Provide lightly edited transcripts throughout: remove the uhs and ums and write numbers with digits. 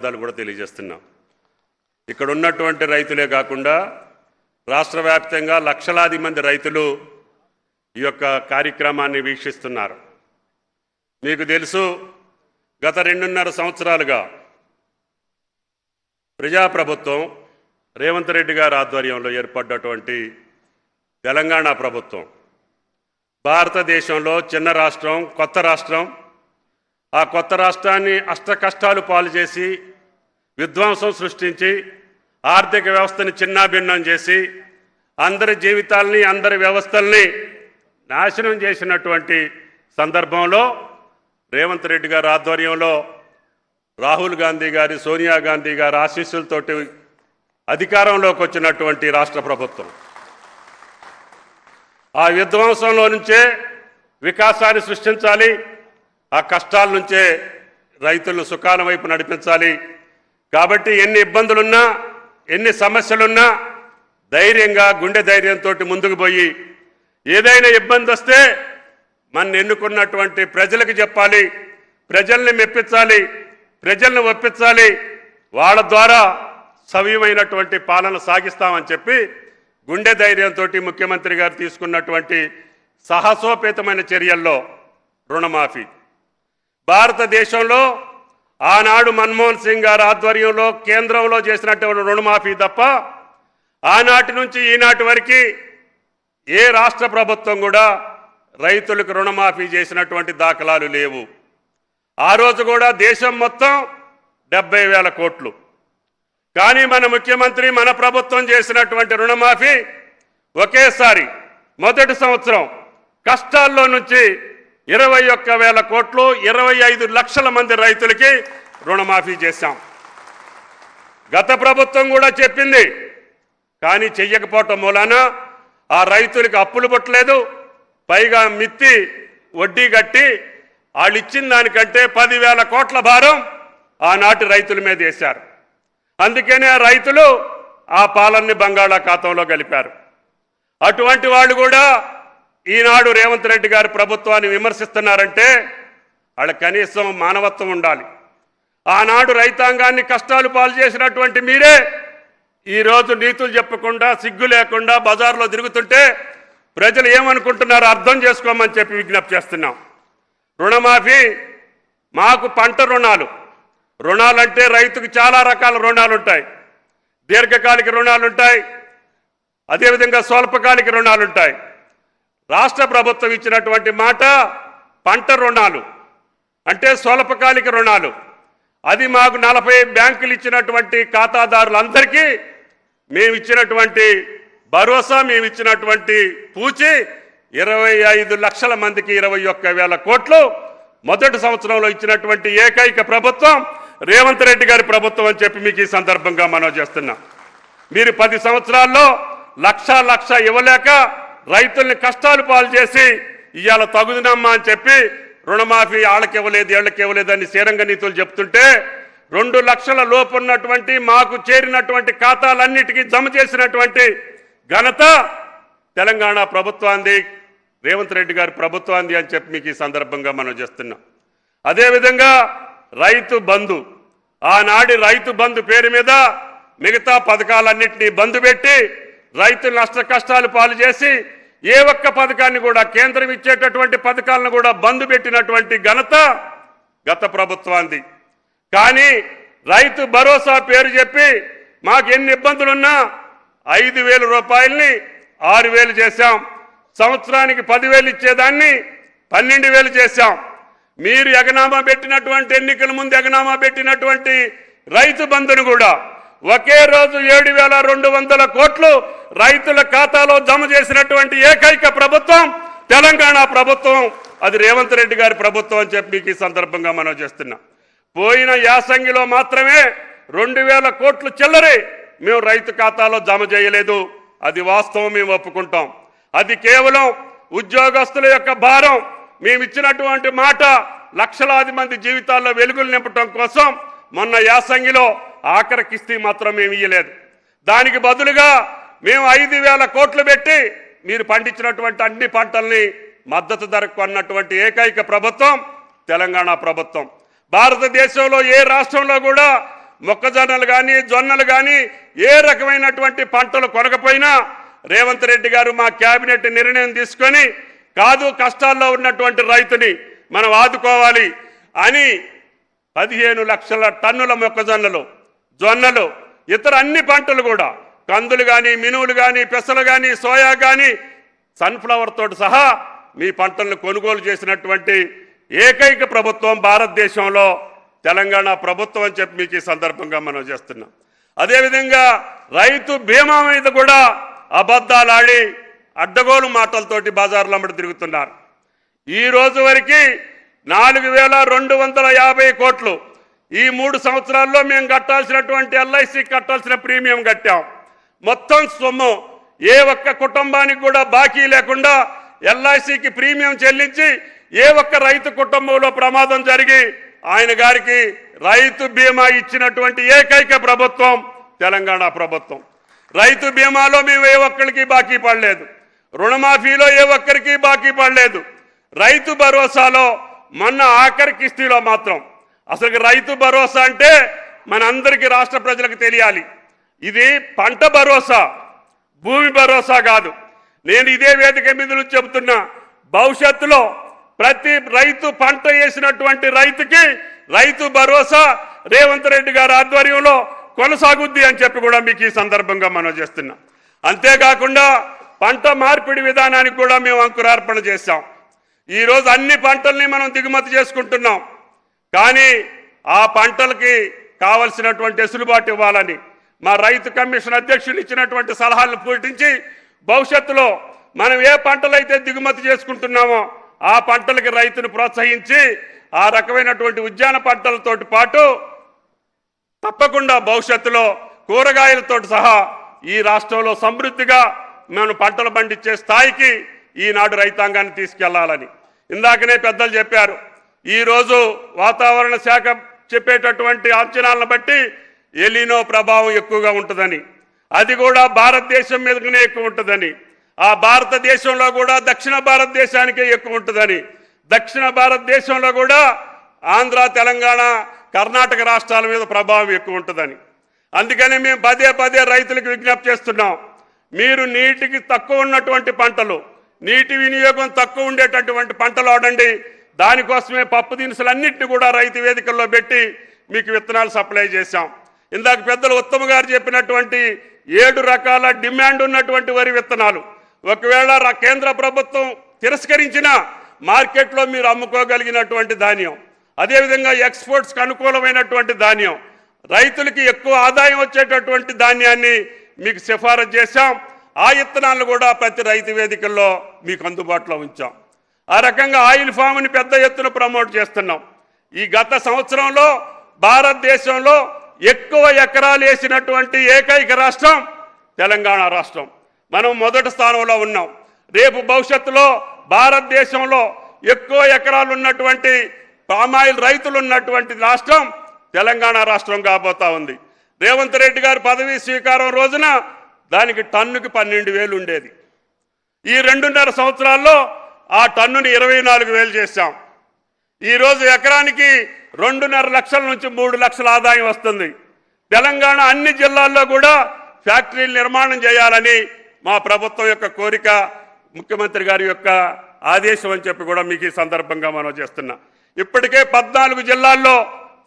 కూడా తెలియజేస్తున్నాం. ఇక్కడ ఉన్నటువంటి రైతులే కాకుండా రాష్ట్ర వ్యాప్తంగా లక్షలాది మంది రైతులు ఈ యొక్క కార్యక్రమాన్ని వీక్షిస్తున్నారు. మీకు తెలుసు, గత 2.5 సంవత్సరాలుగా ప్రజాప్రభుత్వం రేవంత్ రెడ్డి గారి ఆధ్వర్యంలో ఏర్పడ్డటువంటి తెలంగాణ ప్రభుత్వం భారతదేశంలో చిన్న రాష్ట్రం, కొత్త రాష్ట్రం. ఆ కొత్త రాష్ట్రాన్ని అష్టకష్టాలు పాలు చేసి విధ్వంసం సృష్టించి ఆర్థిక వ్యవస్థని చిన్నాభిన్నం చేసి అందరి జీవితాలని, అందరి వ్యవస్థల్ని నాశనం చేసినటువంటి సందర్భంలో రేవంత్ రెడ్డి గారి ఆధ్వర్యంలో రాహుల్ గాంధీ గారి, సోనియా గాంధీ గారి ఆశీస్సులతోటి అధికారంలోకి వచ్చినటువంటి రాష్ట్ర ప్రభుత్వం ఆ విధ్వంసంలో నుంచే వికాసాన్ని సృష్టించాలి, ఆ కష్టాల నుంచే రైతులు సుఖాల వైపు నడిపించాలి. కాబట్టి ఎన్ని ఇబ్బందులున్నా, ఎన్ని సమస్యలున్నా ధైర్యంగా, గుండె ధైర్యంతో ముందుకు పోయి ఏదైనా ఇబ్బంది వస్తే మన ఎన్నుకున్నటువంటి ప్రజలకు చెప్పాలి, ప్రజల్ని మెప్పించాలి, ప్రజల్ని ఒప్పించాలి, వాళ్ళ ద్వారా సవ్యమైనటువంటి పాలన సాగిస్తామని చెప్పి గుండె ధైర్యంతో ముఖ్యమంత్రి గారు తీసుకున్నటువంటి సాహసోపేతమైన చర్యల్లో రుణమాఫీ భారతదేశంలో ఆనాడు మన్మోహన్ సింగ్ గారి ఆధ్వర్యంలో కేంద్రంలో చేసినటువంటి రుణమాఫీ తప్ప ఆనాటి నుంచి ఈనాటి వరకు ఏ రాష్ట్ర ప్రభుత్వం కూడా రైతులకు రుణమాఫీ చేసినటువంటి దాఖలాలు లేవు. ఆ రోజు కూడా దేశం మొత్తం 70,000 కోట్లు. కానీ మన ముఖ్యమంత్రి, మన ప్రభుత్వం చేసినటువంటి రుణమాఫీ ఒకేసారి మొదటి సంవత్సరం కష్టాల్లో నుంచి 21,000 కోట్లు, 25 లక్షల మంది రైతులకి రుణమాఫీ చేశాం. గత ప్రభుత్వం కూడా చెప్పింది, కానీ చెయ్యకపోవటం మూలాన ఆ రైతులకి అప్పులు పుట్టలేదు, పైగా మిత్తి వడ్డీ కట్టి వాళ్ళు ఇచ్చిన దానికంటే 10,000 కోట్ల భారం ఆనాటి రైతుల మీద వేశారు. అందుకనే ఆ రైతులు ఆ పాలనని బంగాళాఖాతంలో కలిపారు. అటువంటి వాళ్ళు కూడా ఈనాడు రేవంత్ రెడ్డి గారి ప్రభుత్వాన్ని విమర్శిస్తున్నారంటే వాళ్ళ కనీసం మానవత్వం ఉండాలి. ఆనాడు రైతాంగాన్ని కష్టాలు పాలు చేసినటువంటి మీరే ఈరోజు నీతులు చెప్పకుండా, సిగ్గు లేకుండా బజార్లో తిరుగుతుంటే ప్రజలు ఏమనుకుంటున్నారో అర్థం చేసుకోమని చెప్పి విజ్ఞప్తి చేస్తున్నాం. రుణమాఫీ మాకు పంట రుణాలంటే రైతుకు చాలా రకాల రుణాలు ఉంటాయి. దీర్ఘకాలిక రుణాలు ఉంటాయి, అదేవిధంగా స్వల్పకాలిక రుణాలు ఉంటాయి. రాష్ట్ర ప్రభుత్వం ఇచ్చినటువంటి మాట పంట రుణాలు అంటే స్వల్పకాలిక రుణాలు. అది మాకు 40 బ్యాంకులు ఇచ్చినటువంటి ఖాతాదారులందరికీ మేము ఇచ్చినటువంటి భరోసా, మేము ఇచ్చినటువంటి పూచి 25 లక్షల మందికి 21,000 కోట్లు మొదటి సంవత్సరంలో ఇచ్చినటువంటి ఏకైక ప్రభుత్వం రేవంత్ రెడ్డి గారి ప్రభుత్వం అని చెప్పి మీకు ఈ సందర్భంగా మనం చేస్తున్నాం. మీరు 10 సంవత్సరాల్లో లక్ష ఇవ్వలేక రైతుల్ని కష్టాలు పాలు చేసి ఇవాళ తగుదనమ్మా అని చెప్పి రుణమాఫీ వాళ్ళకి ఇవ్వలేదు, వీళ్ళకి ఇవ్వలేదని శ్రీరంగ నీతులు చెప్తుంటే 2 లక్షల లోపు ఉన్నటువంటి మాకు చేరినటువంటి ఖాతాలన్నిటికీ జమ చేసినటువంటి ఘనత తెలంగాణ ప్రభుత్వాన్ని, రేవంత్ రెడ్డి గారి ప్రభుత్వాన్ని అని చెప్పి మీకు ఈ సందర్భంగా మనం చేస్తున్నాం. అదేవిధంగా రైతు బంధు, ఆనాడి రైతు బంధు పేరు మీద మిగతా పథకాలన్నింటినీ బంధు పెట్టి రైతులు నష్ట కష్టాలు పాలు చేసి ఏ ఒక్క పథకాన్ని కూడా, కేంద్రం ఇచ్చేటటువంటి పథకాలను కూడా బంధు పెట్టినటువంటి ఘనత గత ప్రభుత్వాన్ని. కానీ రైతు భరోసా పేరు చెప్పి మాకు ఎన్ని ఇబ్బందులున్నా 5,000 రూపాయల్ని 6,000 చేశాం. సంవత్సరానికి 10,000 ఇచ్చేదాన్ని 12,000 చేశాం. మీరు ఎగనామా పెట్టినటువంటి, ఎన్నికల ముందు ఎగనామా పెట్టినటువంటి రైతు బంధును కూడా ఒకే రోజు 7,200 కోట్లు రైతుల ఖాతాలో జమ చేసినటువంటి ఏకైక ప్రభుత్వం తెలంగాణ ప్రభుత్వం. అది రేవంత్ రెడ్డి గారి ప్రభుత్వం అని చెప్పి మీకు ఈ సందర్భంగా మనం చేస్తున్నాం. పోయిన యాసంగిలో మాత్రమే 2,000 కోట్లు చిల్లరి మేము రైతు ఖాతాలో జమ చేయలేదు. అది వాస్తవం, మేము ఒప్పుకుంటాం. అది కేవలం ఉద్యోగస్తుల యొక్క భారం. మేము ఇచ్చినటువంటి మాట లక్షలాది మంది జీవితాల్లో వెలుగులు నింపటం కోసం మొన్న యాసంగిలో ఆఖరి కిస్తీ మాత్రం మేము ఇయ్యలేదు. దానికి బదులుగా మేము 5,000 కోట్లు పెట్టి మీరు పండించినటువంటి అన్ని పంటల్ని మద్దతు ధరకు కొన్నటువంటి ఏకైక ప్రభుత్వం తెలంగాణ ప్రభుత్వం. భారతదేశంలో ఏ రాష్ట్రంలో కూడా మొక్కజొన్నలు కానీ జొన్నలు కానీ ఏ రకమైనటువంటి పంటలు కొనకపోయినా రేవంత్ రెడ్డి గారు మా కేబినెట్ నిర్ణయం తీసుకొని కాదు కష్టాల్లో ఉన్నటువంటి రైతుని మనం ఆదుకోవాలి అని 15 లక్షల టన్నుల మొక్కజొన్నలు జొన్నలు ఇతర అన్ని పంటలు కూడా కందులు కానీ మినువులు కానీ పెసలు కానీ సోయా కానీ సన్ఫ్లవర్ తోటి సహా మీ పంటలను కొనుగోలు చేసినటువంటి ఏకైక ప్రభుత్వం భారతదేశంలో తెలంగాణ ప్రభుత్వం అని చెప్పి మీకు ఈ సందర్భంగా మనం చేస్తున్నాం. అదేవిధంగా రైతు బీమా మీద కూడా అబద్ధాలు ఆడి అడ్డగోలు మాటలతోటి బజార్లో అమ్మడి తిరుగుతున్నారు. ఈ రోజు వరకు 4,250 కోట్లు ఈ 3 సంవత్సరాల్లో మేము కట్టాల్సినటువంటి ఎల్ఐసి కట్టాల్సిన ప్రీమియం కట్టాం. మొత్తం సొమ్ము ఏ ఒక్క కుటుంబానికి కూడా బాకీ లేకుండా ఎల్ఐసికి ప్రీమియం చెల్లించి ఏ ఒక్క రైతు కుటుంబంలో ప్రమాదం జరిగి ఆయన గారికి రైతు బీమా ఇచ్చినటువంటి ఏకైక ప్రభుత్వం తెలంగాణ ప్రభుత్వం. రైతు బీమాలో మేము ఏ ఒక్కరికి బాకీ పడలేదు, రుణమాఫీలో ఏ ఒక్కరికి బాకీ పడలేదు. రైతు భరోసాలో మొన్న ఆఖరి కిస్తీలో మాత్రం అసలు రైతు భరోసా అంటే మనందరికీ రాష్ట్ర ప్రజలకు తెలియాలి, ఇది పంట భరోసా భూమి భరోసా కాదు. నేను ఇదే వేదిక మీద చెబుతున్నా, భవిష్యత్తులో ప్రతి రైతు పంట వేసినటువంటి రైతుకి రైతు భరోసా రేవంత్ రెడ్డి గారి ఆధ్వర్యంలో కొనసాగుద్ది అని చెప్పి కూడా మీకు ఈ సందర్భంగా మనం చేస్తున్నాం. అంతేకాకుండా పంట మార్పిడి విధానానికి కూడా మేము అంకురార్పణ చేశాం. ఈరోజు అన్ని పంటల్ని మనం దిగుమతి చేసుకుంటున్నాం, కానీ ఆ పంటలకి కావలసినటువంటి వెసులుబాటు ఇవ్వాలని మా రైతు కమిషన్ అధ్యక్షులు ఇచ్చినటువంటి సలహాలను పాటించి భవిష్యత్తులో మనం ఏ పంటలైతే దిగుమతి చేసుకుంటున్నామో ఆ పంటలకి రైతును ప్రోత్సహించి ఆ రకమైనటువంటి ఉద్యాన పంటలతో పాటు తప్పకుండా భవిష్యత్తులో కూరగాయలతో సహా ఈ రాష్ట్రంలో సమృద్ధిగా మనం పంటలు పండించే స్థాయికి ఈనాడు రైతాంగాన్ని తీసుకెళ్లాలని ఇందాకనే పెద్దలు చెప్పారు. ఈరోజు వాతావరణ శాఖ చెప్పేటటువంటి అంచనాలను బట్టి ఎలినో ప్రభావం ఎక్కువగా ఉంటుందని, అది కూడా భారతదేశం మీదనే ఎక్కువ ఉంటుందని, ఆ భారతదేశంలో కూడా దక్షిణ భారతదేశానికే ఎక్కువ ఉంటుందని, దక్షిణ భారతదేశంలో కూడా ఆంధ్ర తెలంగాణ కర్ణాటక రాష్ట్రాల మీద ప్రభావం ఎక్కువ ఉంటుందని. అందుకని మేము పదే పదే రైతులకు విజ్ఞప్తి చేస్తున్నాం, మీరు నీటికి తక్కువ ఉన్నటువంటి పంటలు, నీటి వినియోగం తక్కువ ఉండేటటువంటి పంటలు వాడండి. దానికోసమే పప్పు దినుసులన్నింటినీ కూడా రైతు వేదికల్లో పెట్టి మీకు విత్తనాలు సప్లై చేశాం. ఇందాక పెద్దలు ఉత్తమ్ గారు చెప్పినటువంటి 7 రకాల డిమాండ్ ఉన్నటువంటి వరి విత్తనాలు ఒకవేళ కేంద్ర ప్రభుత్వం తిరస్కరించిన మార్కెట్లో మీరు అమ్ముకోగలిగినటువంటి ధాన్యం, అదేవిధంగా ఎక్స్పోర్ట్స్కి అనుకూలమైనటువంటి ధాన్యం, రైతులకి ఎక్కువ ఆదాయం వచ్చేటటువంటి ధాన్యాన్ని మీకు సిఫారసు చేశాం. ఆ విత్తనాలను కూడా ప్రతి రైతు వేదికల్లో మీకు అందుబాటులో ఉంచాం. ఆ రకంగా ఆయిల్ ఫామ్ని పెద్ద ఎత్తున ప్రమోట్ చేస్తున్నాం. ఈ గత సంవత్సరంలో భారతదేశంలో ఎక్కువ ఎకరాలు వేసినటువంటి ఏకైక రాష్ట్రం తెలంగాణ రాష్ట్రం. మనం మొదటి స్థానంలో ఉన్నాం. రేపు భవిష్యత్తులో భారతదేశంలో ఎక్కువ ఎకరాలు ఉన్నటువంటి పామాయిల్ రైతులు ఉన్నటువంటి రాష్ట్రం తెలంగాణ రాష్ట్రం కాబోతా ఉంది. రేవంత్ రెడ్డి గారు పదవీ స్వీకారం రోజున దానికి టన్నుకి 12,000 ఉండేది. ఈ 2.5 సంవత్సరాల్లో ఆ టన్నుని 24,000 చేశాం. ఈరోజు ఎకరానికి 2.5 లక్షల నుంచి 3 లక్షల ఆదాయం వస్తుంది. తెలంగాణ అన్ని జిల్లాల్లో కూడా ఫ్యాక్టరీలు నిర్మాణం చేయాలని మా ప్రభుత్వం యొక్క కోరిక, ముఖ్యమంత్రి గారి యొక్క ఆదేశం అని చెప్పి కూడా మీకు ఈ సందర్భంగా మనం చేస్తున్నాం. ఇప్పటికే 14 జిల్లాల్లో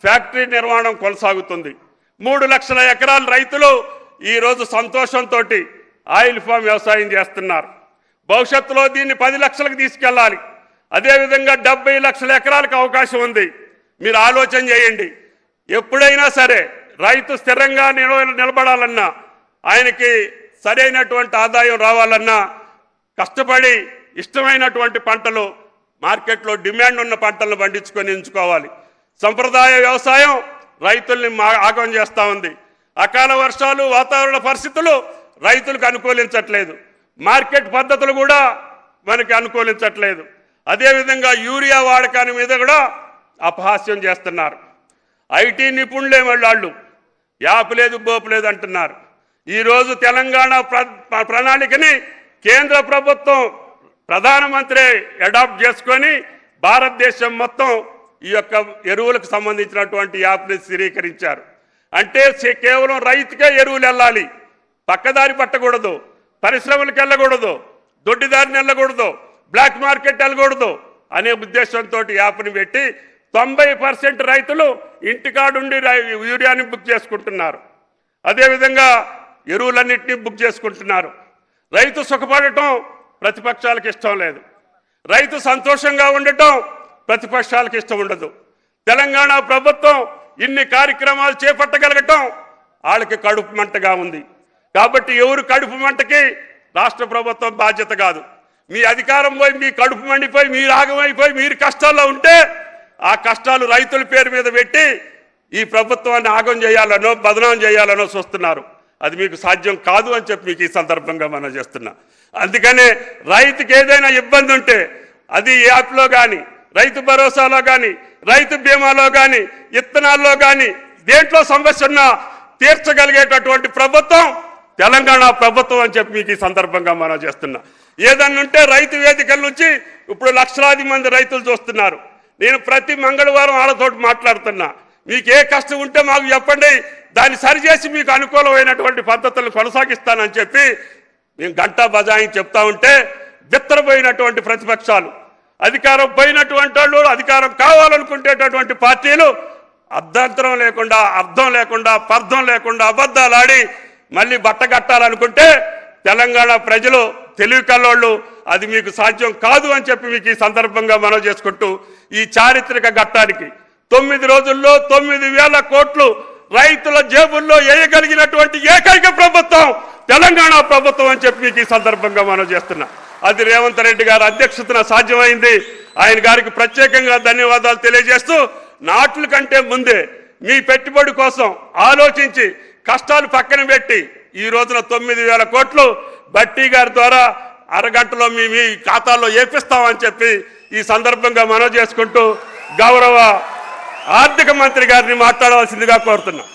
ఫ్యాక్టరీ నిర్మాణం కొనసాగుతుంది. 3 లక్షల ఎకరాల రైతులు ఈరోజు సంతోషంతో ఆయిల్ ఫామ్ వ్యవసాయం చేస్తున్నారు. భవిష్యత్తులో దీన్ని 10 లక్షలకు తీసుకెళ్ళాలి. అదేవిధంగా 70 లక్షల ఎకరాలకు అవకాశం ఉంది. మీరు ఆలోచన చేయండి, ఎప్పుడైనా సరే రైతు స్థిరంగా నిలబడాలన్నా, ఆయనకి సరైనటువంటి ఆదాయం రావాలన్నా కష్టపడి ఇష్టమైనటువంటి పంటలు, మార్కెట్లో డిమాండ్ ఉన్న పంటలను పండించుకొని ఎంచుకోవాలి. సంప్రదాయ వ్యవసాయం రైతుల్ని ఆగం చేస్తూ ఉంది. అకాల వర్షాలు, వాతావరణ పరిస్థితులు రైతులకు అనుకూలించట్లేదు. మార్కెట్ పద్ధతులు కూడా మనకి అనుకూలించట్లేదు. అదేవిధంగా యూరియా వాడకాన్ని మీద కూడా అపహాస్యం చేస్తున్నారు. ఐటీ నిపుణులే వాళ్ళు యాప్ లేదు బోపు లేదు అంటున్నారు. ఈరోజు తెలంగాణ ప్రణాళికని కేంద్ర ప్రభుత్వం ప్రధానమంత్రి అడాప్ట్ చేసుకొని భారతదేశం మొత్తం ఈ యొక్క ఎరువులకు సంబంధించినటువంటి యాప్ని స్థిరీకరించారు. అంటే కేవలం రైతుకే ఎరువులు వెళ్ళాలి, పక్కదారి పట్టకూడదు, పరిశ్రమలకు వెళ్ళకూడదు, దొడ్డిదారిని వెళ్ళకూడదు, బ్లాక్ మార్కెట్ వెళ్ళకూడదు అనే ఉద్దేశంతో యాప్ని పెట్టి 90% రైతులు ఇంటికాడుండి యూరియాని బుక్ చేసుకుంటున్నారు. అదేవిధంగా ఎరువులన్నింటినీ బుక్ చేసుకుంటున్నారు. రైతు సుఖపడటం ప్రతిపక్షాలకు ఇష్టం లేదు, రైతు సంతోషంగా ఉండటం ప్రతిపక్షాలకు ఇష్టం ఉండదు. తెలంగాణ ప్రభుత్వం ఇన్ని కార్యక్రమాలు చేపట్టగలగటం వాళ్ళకి కడుపు మంటగా ఉంది. కాబట్టి ఎవరు కడుపు మంటకి రాష్ట్ర ప్రభుత్వం బాధ్యత కాదు. మీ అధికారం పోయి మీ కడుపు మండిపోయి మీరు ఆగమైపోయి మీరు కష్టాల్లో ఉంటే ఆ కష్టాలు రైతుల పేరు మీద పెట్టి ఈ ప్రభుత్వాన్ని ఆగం చేయాలనో బదనాం చేయాలనో చూస్తున్నారు. అది మీకు సాధ్యం కాదు అని చెప్పి మీకు ఈ సందర్భంగా మనం చేస్తున్నా. అందుకనే రైతుకి ఏదైనా ఇబ్బంది ఉంటే అది యాప్లో కానీ, రైతు భరోసాలో కానీ, రైతు బీమాలో కానీ, ఇత్తనాల్లో కానీ దేంట్లో సమస్య ఉన్నా తీర్చగలిగేటటువంటి ప్రభుత్వం తెలంగాణ ప్రభుత్వం అని చెప్పి మీకు ఈ సందర్భంగా మనం చేస్తున్నా. ఏదన్నా ఉంటే రైతు వేదికల నుంచి ఇప్పుడు లక్షలాది మంది రైతులు చూస్తున్నారు. నేను ప్రతి మంగళవారం వాళ్ళతో మాట్లాడుతున్నా. మీకు ఏ కష్టం ఉంటే మాకు చెప్పండి, దాన్ని సరిచేసి మీకు అనుకూలమైనటువంటి పద్ధతులను కొనసాగిస్తానని చెప్పి మేము గంటా బజాయించి చెప్తా ఉంటే బిత్తరపోయినటువంటి ప్రతిపక్షాలు, అధికారం పోయినటువంటి వాళ్ళు, అధికారం కావాలనుకునేటటువంటి పార్టీలు అర్ధాంతరం లేకుండా, అర్థం లేకుండా, పర్థం లేకుండా అబద్ధాలు ఆడి మళ్ళీ బట్టగట్టాలనుకుంటే తెలంగాణ ప్రజలు తెలివి కల్లోళ్ళు అది మీకు సాధ్యం కాదు అని చెప్పి మీకు ఈ సందర్భంగా మనం చేసుకుంటూ ఈ చారిత్రక ఘట్టానికి 9 రోజుల్లో 9,000 కోట్లు రైతుల జేబుల్లో వేయగలిగినటువంటి ఏకైక ప్రభుత్వం తెలంగాణ ప్రభుత్వం అని చెప్పి మీకు ఈ సందర్భంగా మనం చేస్తున్నాం. అది రేవంత్ రెడ్డి గారి అధ్యక్షతన సాధ్యమైంది. ఆయన గారికి ప్రత్యేకంగా ధన్యవాదాలు తెలియజేస్తూ నాట్ల కంటే ముందే మీ పెట్టుబడి కోసం ఆలోచించి కష్టాలు పక్కన పెట్టి ఈ రోజున 9,000 కోట్లు బట్టి గారి ద్వారా అరగంటలో మీ ఖాతాల్లో వేపిస్తామని చెప్పి ఈ సందర్భంగా మనం చేసుకుంటూ గౌరవ ఆర్థిక మంత్రి గారిని మాట్లాడవలసిందిగా కోరుతున్నాం.